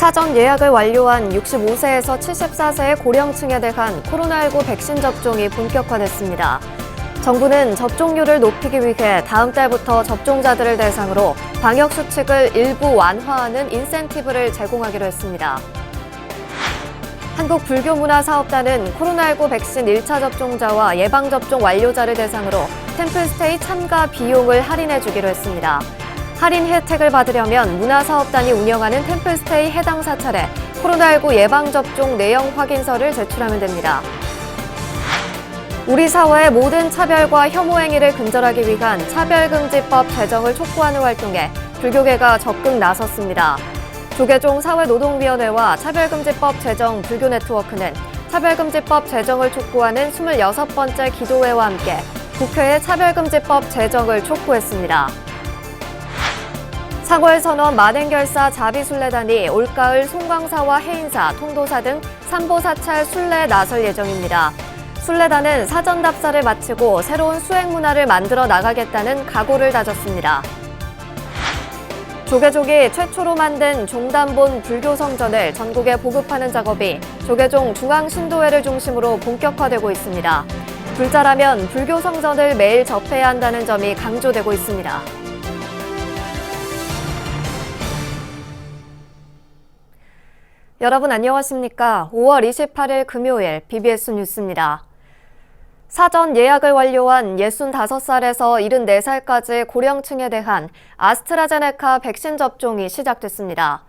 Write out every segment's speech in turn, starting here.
사전 예약을 완료한 65세에서 74세의 고령층에 대한 코로나19 백신 접종이 본격화됐습니다. 정부는 접종률을 높이기 위해 다음 달부터 접종자들을 대상으로 방역 수칙을 일부 완화하는 인센티브를 제공하기로 했습니다. 한국불교문화사업단은 코로나19 백신 1차 접종자와 예방접종 완료자를 대상으로 템플스테이 참가 비용을 할인해 주기로 했습니다. 할인 혜택을 받으려면 문화사업단이 운영하는 템플스테이 해당 사찰에 코로나19 예방접종 내용 확인서를 제출하면 됩니다. 우리 사회의 모든 차별과 혐오 행위를 근절하기 위한 차별금지법 제정을 촉구하는 활동에 불교계가 적극 나섰습니다. 조계종 사회노동위원회와 차별금지법 제정 불교네트워크는 차별금지법 제정을 촉구하는 26번째 기도회와 함께 국회에 차별금지법 제정을 촉구했습니다. 상월선원 만행결사 자비순례단이 올가을 송광사와 해인사, 통도사 등 삼보사찰 순례에 나설 예정입니다. 순례단은 사전 답사를 마치고 새로운 수행 문화를 만들어 나가겠다는 각오를 다졌습니다. 조계종이 최초로 만든 종단본 불교 성전을 전국에 보급하는 작업이 조계종 중앙신도회를 중심으로 본격화되고 있습니다. 불자라면 불교 성전을 매일 접해야 한다는 점이 강조되고 있습니다. 여러분 안녕하십니까? 5월 28일 금요일 BBS 뉴스입니다. 사전 예약을 완료한 65살에서 74살까지 고령층에 대한 아스트라제네카 백신 접종이 시작됐습니다.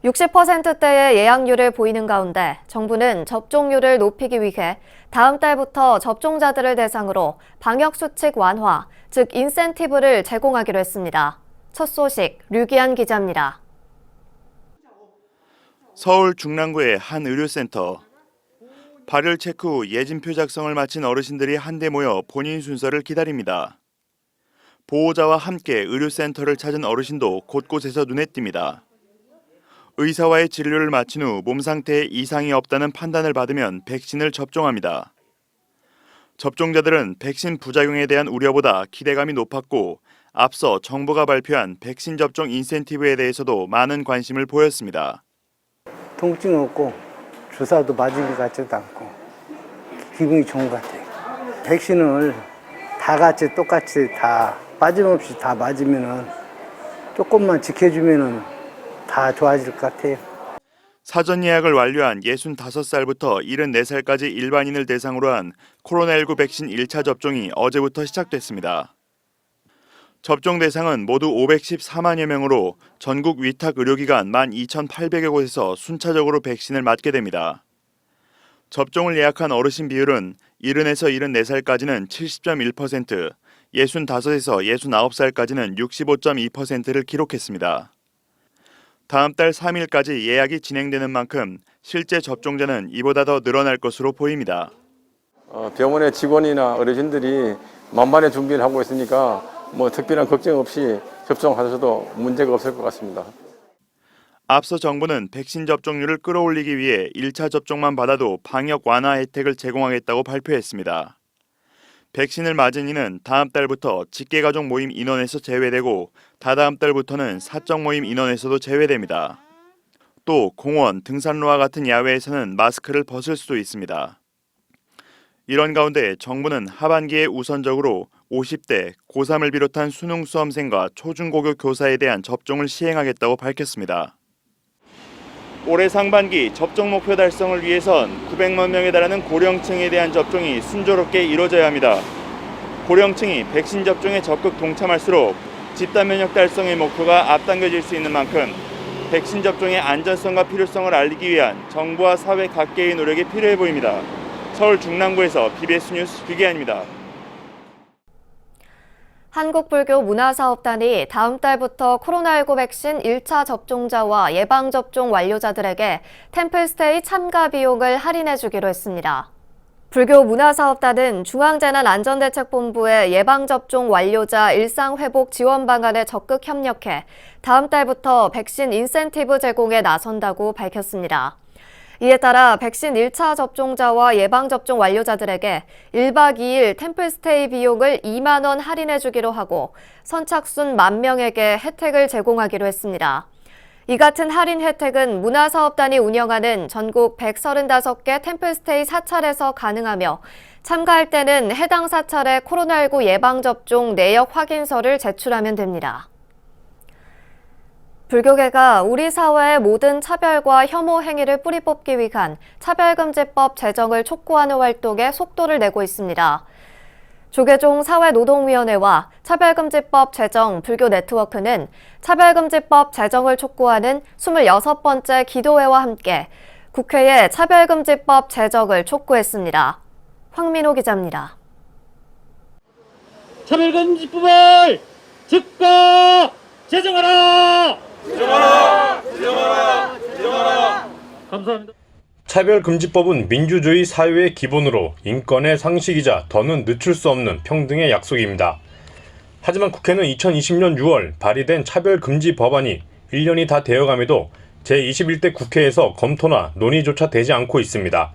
60%대의 예약률을 보이는 가운데 정부는 접종률을 높이기 위해 다음 달부터 접종자들을 대상으로 방역수칙 완화, 즉 인센티브를 제공하기로 했습니다. 첫 소식 류기한 기자입니다. 서울 중랑구의 한 의료센터. 발열 체크 후 예진표 작성을 마친 어르신들이 한데 모여 본인 순서를 기다립니다. 보호자와 함께 의료센터를 찾은 어르신도 곳곳에서 눈에 띕니다. 의사와의 진료를 마친 후 몸 상태에 이상이 없다는 판단을 받으면 백신을 접종합니다. 접종자들은 백신 부작용에 대한 우려보다 기대감이 높았고 앞서 정부가 발표한 백신 접종 인센티브에 대해서도 많은 관심을 보였습니다. 통증 없고 주사도 맞은 것 같지도 않고 기분이 좋은 것 같아요. 백신을 다 같이 똑같이 다 빠짐없이 다 맞으면은 조금만 지켜주면은 다 좋아질 것 같아요. 사전 예약을 완료한 65살부터 74살까지 일반인을 대상으로 한 코로나19 백신 1차 접종이 어제부터 시작됐습니다. 접종 대상은 모두 514만여 명으로 전국 위탁 의료기관 12,800여 곳에서 순차적으로 백신을 맞게 됩니다. 접종을 예약한 어르신 비율은 70에서 74살까지는 70.1%, 65에서 69살까지는 65.2%를 기록했습니다. 다음 달 3일까지 예약이 진행되는 만큼 실제 접종자는 이보다 더 늘어날 것으로 보입니다. 병원의 직원이나 어르신들이 만반의 준비를 하고 있으니까 특별한 걱정 없이 접종하셔도 문제가 없을 것 같습니다. 앞서 정부는 백신 접종률을 끌어올리기 위해 1차 접종만 받아도 방역 완화 혜택을 제공하겠다고 발표했습니다. 백신을 맞은 이는 다음 달부터 직계가족 모임 인원에서 제외되고 다다음 달부터는 사적 모임 인원에서도 제외됩니다. 또 공원, 등산로와 같은 야외에서는 마스크를 벗을 수도 있습니다. 이런 가운데 정부는 하반기에 우선적으로 50대, 고3을 비롯한 수능 수험생과 초중고교 교사에 대한 접종을 시행하겠다고 밝혔습니다. 올해 상반기 접종 목표 달성을 위해선 900만 명에 달하는 고령층에 대한 접종이 순조롭게 이루어져야 합니다. 고령층이 백신 접종에 적극 동참할수록 집단 면역 달성의 목표가 앞당겨질 수 있는 만큼 백신 접종의 안전성과 필요성을 알리기 위한 정부와 사회 각계의 노력이 필요해 보입니다. 서울 중랑구에서 BBS 뉴스 류기한입니다. 한국불교문화사업단이 다음 달부터 코로나19 백신 1차 접종자와 예방접종 완료자들에게 템플스테이 참가 비용을 할인해 주기로 했습니다. 불교문화사업단은 중앙재난안전대책본부의 예방접종 완료자 일상회복 지원 방안에 적극 협력해 다음 달부터 백신 인센티브 제공에 나선다고 밝혔습니다. 이에 따라 백신 1차 접종자와 예방접종 완료자들에게 1박 2일 템플스테이 비용을 2만 원 할인해 주기로 하고 선착순 10,000명에게 혜택을 제공하기로 했습니다. 이 같은 할인 혜택은 문화사업단이 운영하는 전국 135개 템플스테이 사찰에서 가능하며 참가할 때는 해당 사찰의 코로나19 예방접종 내역 확인서를 제출하면 됩니다. 불교계가 우리 사회의 모든 차별과 혐오 행위를 뿌리 뽑기 위한 차별금지법 제정을 촉구하는 활동에 속도를 내고 있습니다. 조계종 사회노동위원회와 차별금지법 제정 불교 네트워크는 차별금지법 제정을 촉구하는 26번째 기도회와 함께 국회에 차별금지법 제정을 촉구했습니다. 황민호 기자입니다. 차별금지법을 즉각 제정하라! 감사합니다. 차별금지법은 민주주의 사회의 기본으로 인권의 상식이자 더는 늦출 수 없는 평등의 약속입니다. 하지만 국회는 2020년 6월 발의된 차별금지 법안이 1년이 다 되어감에도 제21대 국회에서 검토나 논의조차 되지 않고 있습니다.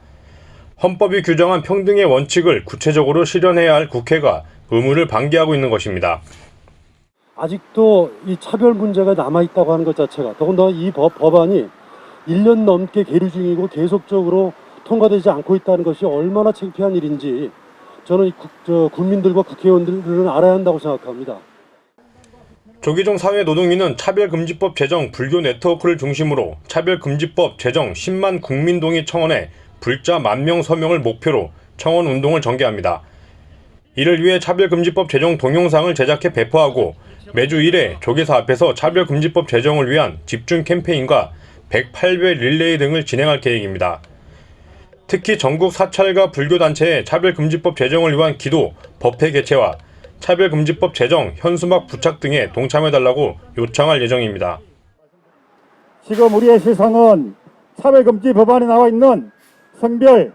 헌법이 규정한 평등의 원칙을 구체적으로 실현해야 할 국회가 의무를 방기하고 있는 것입니다. 아직도 이 차별 문제가 남아있다고 하는 것 자체가, 더군다나 이 법안이 1년 넘게 계류 중이고 계속적으로 통과되지 않고 있다는 것이 얼마나 창피한 일인지 저는 국민들과 국회의원들은 알아야 한다고 생각합니다. 조계종 사회노동위는 차별금지법 제정 불교 네트워크를 중심으로 차별금지법 제정 10만 국민동의 청원에 불자 10,000명 서명을 목표로 청원 운동을 전개합니다. 이를 위해 차별금지법 제정 동영상을 제작해 배포하고 매주 1회 조계사 앞에서 차별금지법 제정을 위한 집중 캠페인과 108배 릴레이 등을 진행할 계획입니다. 특히 전국 사찰과 불교단체의 차별금지법 제정을 위한 기도, 법회 개최와 차별금지법 제정, 현수막 부착 등에 동참해달라고 요청할 예정입니다. 지금 우리의 시선은 차별금지 법안에 나와 있는 성별,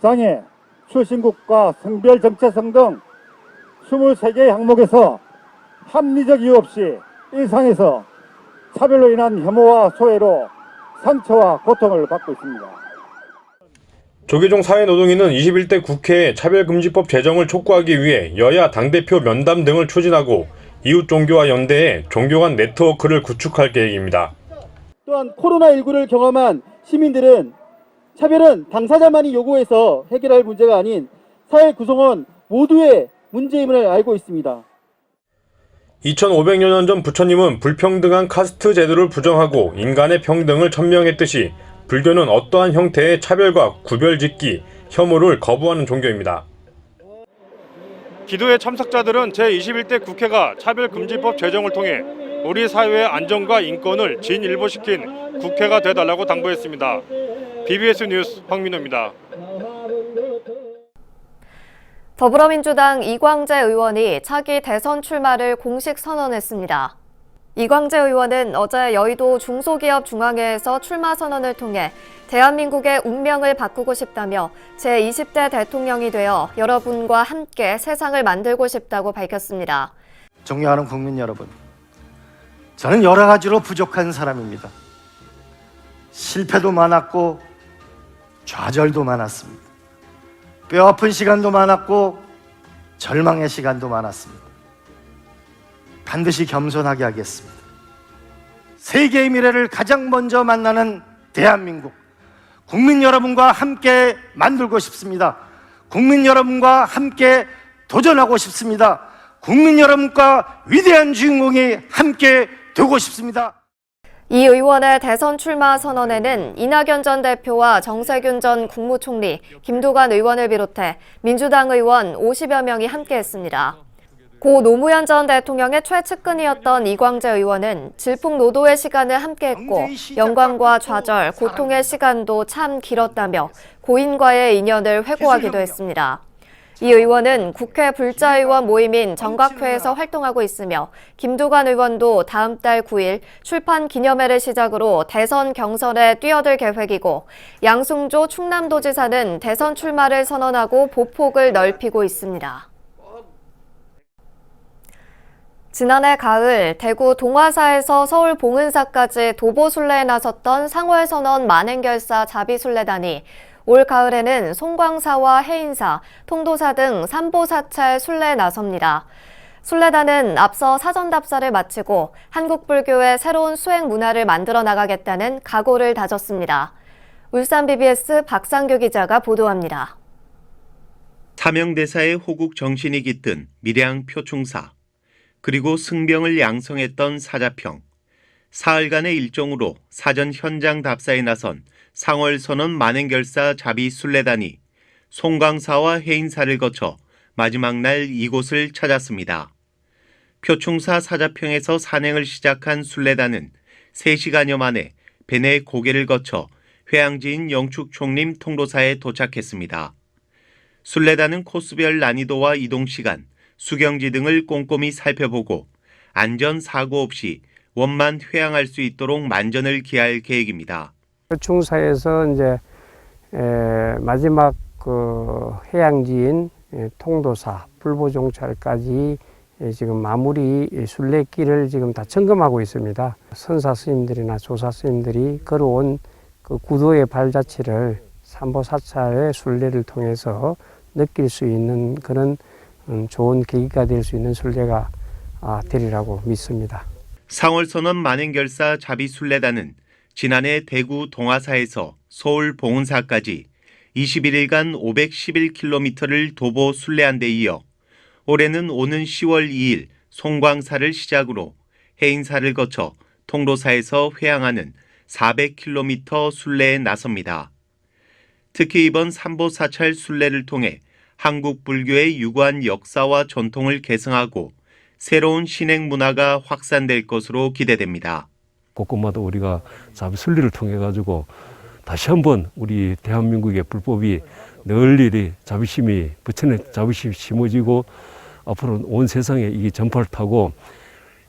장애, 출신국과 성별 정체성 등 23개의 항목에서 합리적 이유 없이 일상에서 차별로 인한 혐오와 소외로 상처와 고통을 받고 있습니다. 조계종 사회노동위는 21대 국회에 차별금지법 제정을 촉구하기 위해 여야 당대표 면담 등을 추진하고 이웃종교와 연대해 종교 간 네트워크를 구축할 계획입니다. 또한 코로나19를 경험한 시민들은 차별은 당사자만이 요구해서 해결할 문제가 아닌 사회 구성원 모두의 문제임을 알고 있습니다. 2500여 년 전 부처님은 불평등한 카스트 제도를 부정하고 인간의 평등을 천명했듯이 불교는 어떠한 형태의 차별과 구별짓기, 혐오를 거부하는 종교입니다. 기도회 참석자들은 제21대 국회가 차별금지법 제정을 통해 우리 사회의 안정과 인권을 진일보시킨 국회가 되달라고 당부했습니다. BBS 뉴스 황민호입니다. 더불어민주당 이광재 의원이 차기 대선 출마를 공식 선언했습니다. 이광재 의원은 어제 여의도 중소기업중앙회에서 출마 선언을 통해 대한민국의 운명을 바꾸고 싶다며 제20대 대통령이 되어 여러분과 함께 세상을 만들고 싶다고 밝혔습니다. 존경하는 국민 여러분, 저는 여러 가지로 부족한 사람입니다. 실패도 많았고 좌절도 많았습니다. 뼈아픈 시간도 많았고 절망의 시간도 많았습니다. 반드시 겸손하게 하겠습니다. 세계의 미래를 가장 먼저 만나는 대한민국, 국민 여러분과 함께 만들고 싶습니다. 국민 여러분과 함께 도전하고 싶습니다. 국민 여러분과 위대한 주인공이 함께 되고 싶습니다. 이 의원의 대선 출마 선언에는 이낙연 전 대표와 정세균 전 국무총리, 김두관 의원을 비롯해 민주당 의원 50여 명이 함께했습니다. 고 노무현 전 대통령의 최측근이었던 이광재 의원은 질풍노도의 시간을 함께했고 영광과 좌절, 고통의 시간도 참 길었다며 고인과의 인연을 회고하기도 했습니다. 이 의원은 국회 불자의원 모임인 정각회에서 활동하고 있으며 김두관 의원도 다음 달 9일 출판 기념회를 시작으로 대선 경선에 뛰어들 계획이고 양승조 충남도지사는 대선 출마를 선언하고 보폭을 넓히고 있습니다. 지난해 가을 대구 동화사에서 서울 봉은사까지 도보순례에 나섰던 상월선언 만행결사 자비순례단이 올 가을에는 송광사와 해인사, 통도사 등 3보사찰 순례에 나섭니다. 순례단은 앞서 사전 답사를 마치고 한국 불교의 새로운 수행 문화를 만들어 나가겠다는 각오를 다졌습니다. 울산 BBS 박상규 기자가 보도합니다. 사명대사의 호국 정신이 깃든 밀양 표충사, 그리고 승병을 양성했던 사자평, 사흘간의 일정으로 사전 현장 답사에 나선 상월선언 만행결사 자비 순례단이 송광사와 해인사를 거쳐 마지막 날 이곳을 찾았습니다. 표충사 사자평에서 산행을 시작한 순례단은 3시간여 만에 배내 고개를 거쳐 회양지인 영축총림 통도사에 도착했습니다. 순례단은 코스별 난이도와 이동시간, 수경지 등을 꼼꼼히 살펴보고 안전사고 없이 원만 회양할 수 있도록 만전을 기할 계획입니다. 표충사에서 이제 마지막 해양지인 통도사, 불보종찰까지 지금 마무리 순례길을 지금 다 점검하고 있습니다. 선사 스님들이나 조사 스님들이 걸어온 그 구도의 발자취를 삼보사찰의 순례를 통해서 느낄 수 있는 그런 좋은 계기가 될 수 있는 순례가 되리라고 믿습니다. 상월선언 만행결사 자비순례단은 지난해 대구 동화사에서 서울 봉은사까지 21일간 511km를 도보 순례한 데 이어 올해는 오는 10월 2일 송광사를 시작으로 해인사를 거쳐 통도사에서 회항하는 400km 순례에 나섭니다. 특히 이번 삼보사찰 순례를 통해 한국 불교의 유구한 역사와 전통을 계승하고 새로운 신행 문화가 확산될 것으로 기대됩니다. 곳곳마다 우리가 자비순례를 통해 가지고 다시 한번 우리 대한민국의 불법이 널리 자비심이 부처의 자비심이 심어지고 앞으로 온 세상에 이 전파를 타고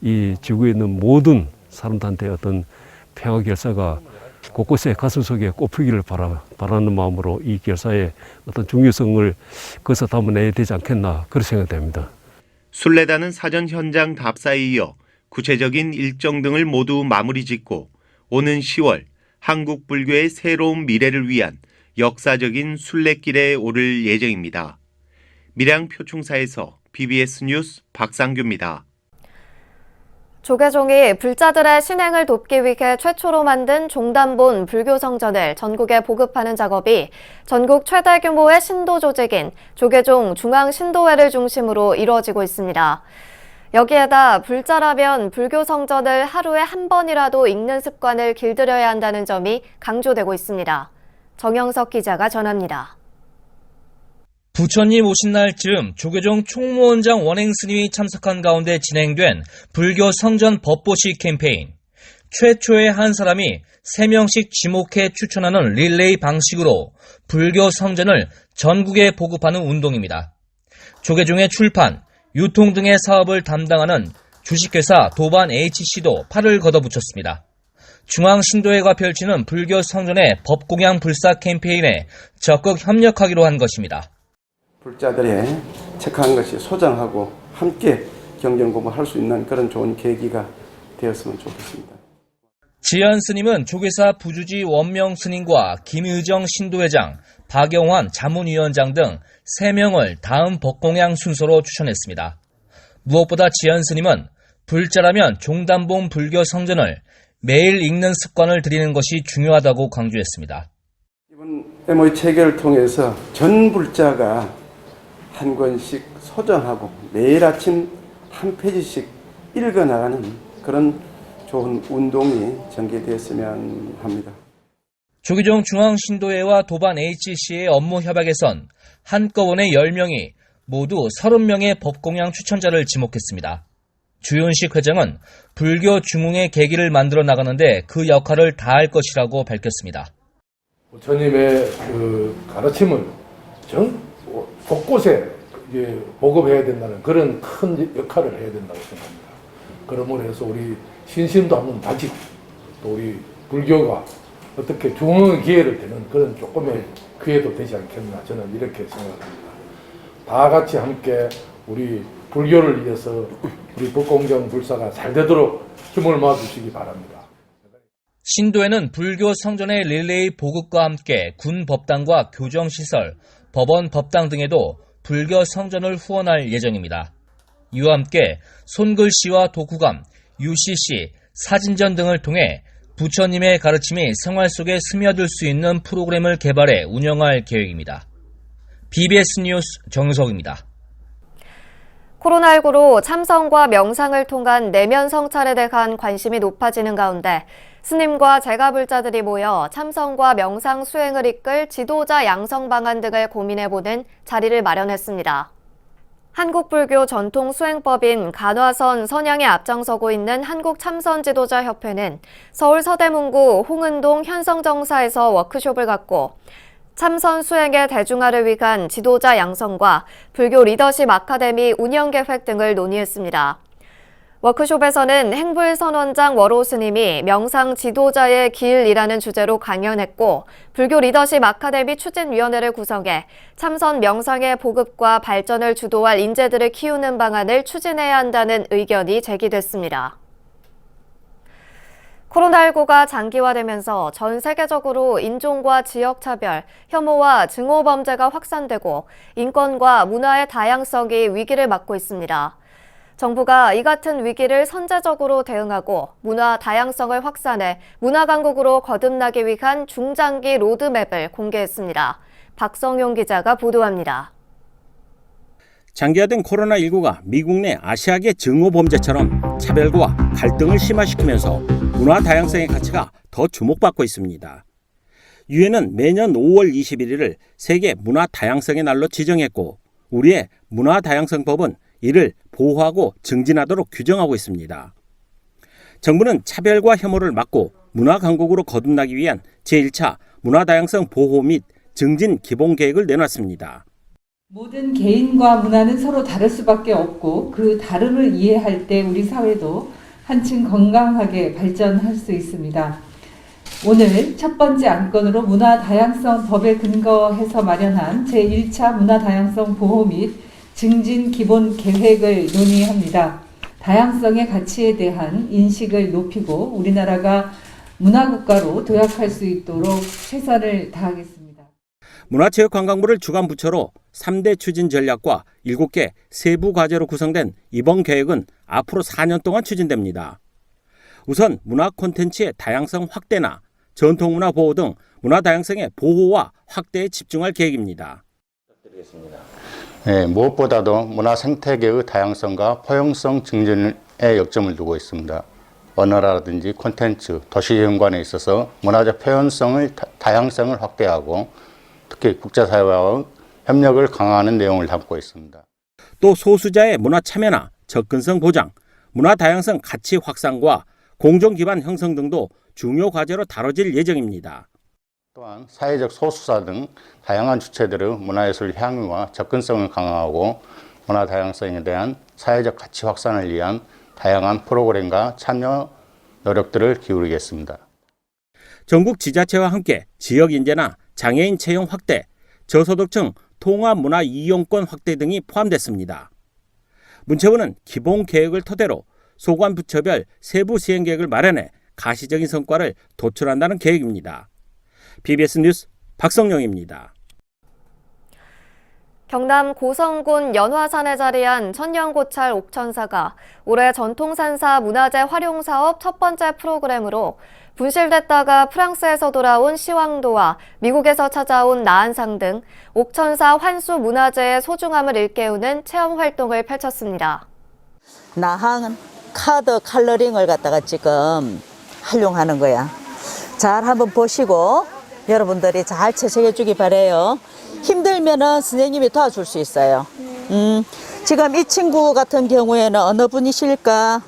이 지구에 있는 모든 사람들한테 어떤 평화 결사가 곳곳에 가슴 속에 꽃피기를 바라는 마음으로 이 결사의 어떤 중요성을 거기서 담아내야 되지 않겠나 그렇게 생각됩니다. 순례단은 사전 현장 답사에 이어 구체적인 일정 등을 모두 마무리 짓고 오는 10월 한국 불교의 새로운 미래를 위한 역사적인 순례길에 오를 예정입니다. 밀양 표충사에서 BBS 뉴스 박상규입니다. 조계종이 불자들의 신행을 돕기 위해 최초로 만든 종단본 불교 성전을 전국에 보급하는 작업이 전국 최대 규모의 신도 조직인 조계종 중앙신도회를 중심으로 이루어지고 있습니다. 여기에다 불자라면 불교 성전을 하루에 한 번이라도 읽는 습관을 길들여야 한다는 점이 강조되고 있습니다. 정영석 기자가 전합니다. 부처님 오신 날 즈음 조계종 총무원장 원행 스님이 참석한 가운데 진행된 불교 성전 법보시 캠페인. 최초의 한 사람이 3명씩 지목해 추천하는 릴레이 방식으로 불교 성전을 전국에 보급하는 운동입니다. 조계종의 출판, 유통 등의 사업을 담당하는 주식회사 도반 HC도 팔을 걷어붙였습니다. 중앙신도회가 펼치는 불교 성전의 법공양 불사 캠페인에 적극 협력하기로 한 것입니다. 불자들의 책한 것이 소장하고 함께 경전 공부할 수 있는 그런 좋은 계기가 되었으면 좋겠습니다. 지연 스님은 조계사 부주지 원명 스님과 김의정 신도회장, 박영환 자문위원장 등 3명을 다음 법공양 순서로 추천했습니다. 무엇보다 지연 스님은 불자라면 종단본 불교 성전을 매일 읽는 습관을 들이는 것이 중요하다고 강조했습니다. 이번 MOE 체결을 통해서 전 불자가 한 권씩 소장하고 매일 아침 한 페이지씩 읽어나가는 그런 좋은 운동이 전개되었으면 합니다. 조계종 중앙신도회와 도반 HC의 업무 협약에선 한꺼번에 10명이 모두 30명의 법공양 추천자를 지목했습니다. 주윤식 회장은 불교 중흥의 계기를 만들어 나가는데 그 역할을 다할 것이라고 밝혔습니다. 부처님의 가르침을 곳곳에 보급해야 된다는 그런 큰 역할을 해야 된다고 생각합니다. 그러므로 해서 우리 신심도 한번 다지고 또 우리 불교가 어떻게 중흥의 기회를 되는 그런 조금의 기회도 되지 않겠나 저는 이렇게 생각합니다. 다 같이 함께 우리 불교를 위해서 우리 법공정 불사가 잘 되도록 힘을 모아주시기 바랍니다. 신도에는 불교 성전의 릴레이 보급과 함께 군 법당과 교정시설, 법원 법당 등에도 불교 성전을 후원할 예정입니다. 이와 함께 손글씨와 독후감, UCC, 사진전 등을 통해 부처님의 가르침이 생활 속에 스며들 수 있는 프로그램을 개발해 운영할 계획입니다. BBS 뉴스 정석입니다. 코로나19로 참선과 명상을 통한 내면 성찰에 대한 관심이 높아지는 가운데 스님과 제가불자들이 모여 참선과 명상 수행을 이끌 지도자 양성 방안 등을 고민해보는 자리를 마련했습니다. 한국불교 전통 수행법인 간화선 선양에 앞장서고 있는 한국참선지도자협회는 서울 서대문구 홍은동 현성정사에서 워크숍을 갖고 참선 수행의 대중화를 위한 지도자 양성과 불교 리더십 아카데미 운영 계획 등을 논의했습니다. 워크숍에서는 행불선원장 월호 스님이 명상 지도자의 길이라는 주제로 강연했고, 불교 리더십 아카데미 추진위원회를 구성해 참선 명상의 보급과 발전을 주도할 인재들을 키우는 방안을 추진해야 한다는 의견이 제기됐습니다. 코로나19가 장기화되면서 전 세계적으로 인종과 지역차별, 혐오와 증오 범죄가 확산되고 인권과 문화의 다양성이 위기를 맞고 있습니다. 정부가 이 같은 위기를 선제적으로 대응하고 문화 다양성을 확산해 문화강국으로 거듭나기 위한 중장기 로드맵을 공개했습니다. 박성용 기자가 보도합니다. 장기화된 코로나19가 미국 내 아시아계 증오 범죄처럼 차별과 갈등을 심화시키면서 문화 다양성의 가치가 더 주목받고 있습니다. 유엔은 매년 5월 21일을 세계 문화 다양성의 날로 지정했고, 우리의 문화 다양성법은 이를 보호하고 증진하도록 규정하고 있습니다. 정부는 차별과 혐오를 막고 문화 강국으로 거듭나기 위한 제1차 문화 다양성 보호 및 증진 기본 계획을 내놨습니다. 모든 개인과 문화는 서로 다를 수밖에 없고 그 다름을 이해할 때 우리 사회도 한층 건강하게 발전할 수 있습니다. 오늘 첫 번째 안건으로 문화 다양성 법에 근거해서 마련한 제1차 문화 다양성 보호 및 증진 기본 계획을 논의합니다. 다양성의 가치에 대한 인식을 높이고 우리나라가 문화국가로 도약할 수 있도록 최선을 다하겠습니다. 문화체육관광부를 주관 부처로 3대 추진 전략과 7개 세부 과제로 구성된 이번 계획은 앞으로 4년 동안 추진됩니다. 우선 문화 콘텐츠의 다양성 확대나 전통문화 보호 등 문화 다양성의 보호와 확대에 집중할 계획입니다. 네, 무엇보다도 문화 생태계의 다양성과 포용성 증진에 역점을 두고 있습니다. 언어라든지 콘텐츠, 도시 연관에 있어서 문화적 표현성의 다양성을 확대하고 특히 국제사회와의 협력을 강화하는 내용을 담고 있습니다. 또 소수자의 문화 참여나 접근성 보장, 문화 다양성 가치 확산과 공정 기반 형성 등도 중요 과제로 다뤄질 예정입니다. 또한 사회적 소수자 등 다양한 주체들의 문화예술 향유와 접근성을 강화하고 문화 다양성에 대한 사회적 가치 확산을 위한 다양한 프로그램과 참여 노력들을 기울이겠습니다. 전국 지자체와 함께 지역 인재나 장애인 채용 확대, 저소득층 통합 문화 이용권 확대 등이 포함됐습니다. 문체부는 기본 계획을 토대로 소관 부처별 세부 시행 계획을 마련해 가시적인 성과를 도출한다는 계획입니다. BBS 뉴스 박성용입니다. 경남 고성군 연화산에 자리한 천년고찰 옥천사가 올해 전통산사 문화재 활용사업 첫 번째 프로그램으로 분실됐다가 프랑스에서 돌아온 시황도와 미국에서 찾아온 나한상 등 옥천사 환수 문화재의 소중함을 일깨우는 체험 활동을 펼쳤습니다. 나한 카드 컬러링을 갖다가 지금 활용하는 거야. 잘 한번 보시고 여러분들이 잘 채색해 주기 바래요. 힘들면은 선생님이 도와줄 수 있어요. 지금 이 친구 같은 경우에는 어느 분이실까?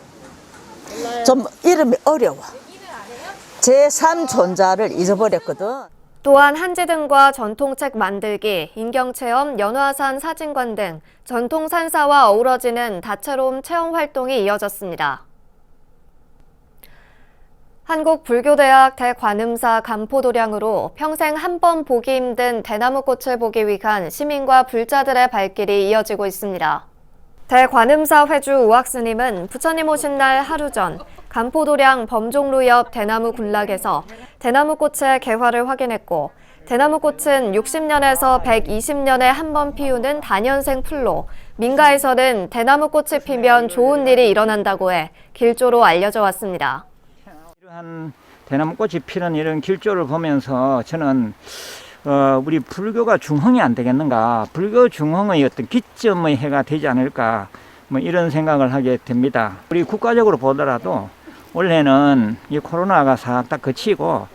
좀 이름이 어려워. 제3존자를 잊어버렸거든. 또한 한지등과 전통책 만들기, 인경체험, 연화산 사진관 등 전통산사와 어우러지는 다채로운 체험 활동이 이어졌습니다. 한국불교대학 대관음사 간포도량으로 평생 한 번 보기 힘든 대나무꽃을 보기 위한 시민과 불자들의 발길이 이어지고 있습니다. 대관음사 회주 우학스님은 부처님 오신 날 하루 전 간포도량 범종로 옆 대나무 군락에서 대나무꽃의 개화를 확인했고, 대나무꽃은 60년에서 120년에 한 번 피우는 다년생 풀로 민가에서는 대나무꽃이 피면 좋은 일이 일어난다고 해 길조로 알려져 왔습니다. 이러한 대나무꽃이 피는 이런 길조를 보면서 저는 우리 불교가 중흥이 안 되겠는가, 불교 중흥의 어떤 기점의 해가 되지 않을까, 뭐 이런 생각을 하게 됩니다. 우리 국가적으로 보더라도 올해는 이 코로나가 싹 다 그치고,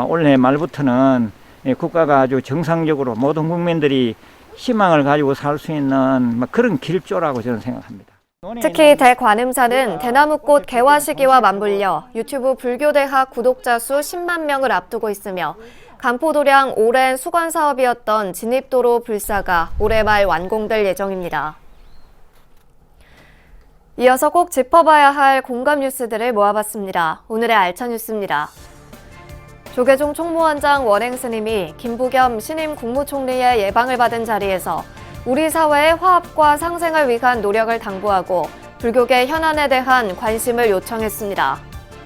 올해 말부터는 국가가 아주 정상적으로 모든 국민들이 희망을 가지고 살 수 있는 그런 길조라고 저는 생각합니다. 특히 대관음사는 대나무꽃 개화 시기와 맞물려 유튜브 불교대학 구독자 수 10만 명을 앞두고 있으며 간포도량 오랜 수건 사업이었던 진입도로 불사가 올해 말 완공될 예정입니다. 이어서 꼭 짚어봐야 할 공감 뉴스들을 모아봤습니다. 오늘의 알차 뉴스입니다. 조계종 총무원장 원행 스님이 김부겸 신임 국무총리의 예방을 받은 자리에서 우리 사회의 화합과 상생을 위한 노력을 당부하고 불교계 현안에 대한 관심을 요청했습니다.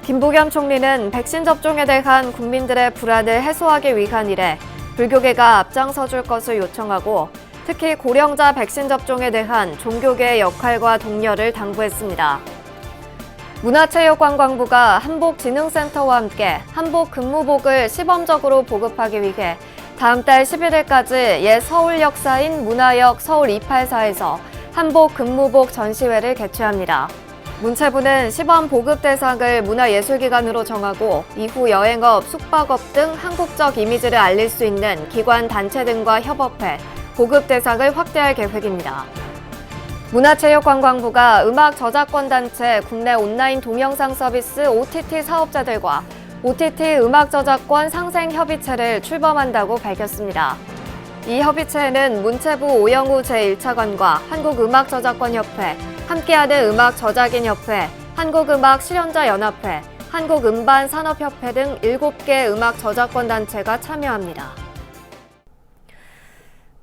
김부겸 총리는 백신 접종에 대한 국민들의 불안을 해소하기 위한 일에 불교계가 앞장서줄 것을 요청하고 특히 고령자 백신 접종에 대한 종교계의 역할과 독려를 당부했습니다. 문화체육관광부가 한복진흥센터와 함께 한복 근무복을 시범적으로 보급하기 위해 다음 달 11일까지 옛 서울 역사인 문화역 서울 284에서 한복 근무복 전시회를 개최합니다. 문체부는 시범 보급 대상을 문화예술기관으로 정하고 이후 여행업, 숙박업 등 한국적 이미지를 알릴 수 있는 기관, 단체 등과 협업해 보급 대상을 확대할 계획입니다. 문화체육관광부가 음악 저작권 단체 국내 온라인 동영상 서비스 OTT 사업자들과 OTT 음악 저작권 상생 협의체를 출범한다고 밝혔습니다. 이 협의체에는 문체부 오영우 제1차관과 한국음악저작권협회, 함께하는 음악저작인협회, 한국음악실현자연합회, 한국음반산업협회 등 7개 음악 저작권 단체가 참여합니다.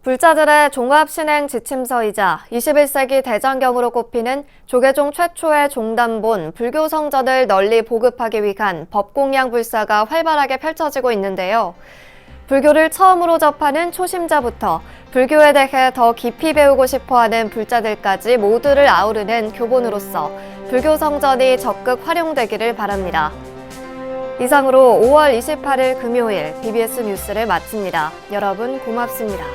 불자들의 종합신행 지침서이자 21세기 대장경으로 꼽히는 조계종 최초의 종단본 불교성전을 널리 보급하기 위한 법공양 불사가 활발하게 펼쳐지고 있는데요. 불교를 처음으로 접하는 초심자부터 불교에 대해 더 깊이 배우고 싶어하는 불자들까지 모두를 아우르는 교본으로서 불교성전이 적극 활용되기를 바랍니다. 이상으로 5월 28일 금요일 BBS 뉴스를 마칩니다. 여러분 고맙습니다.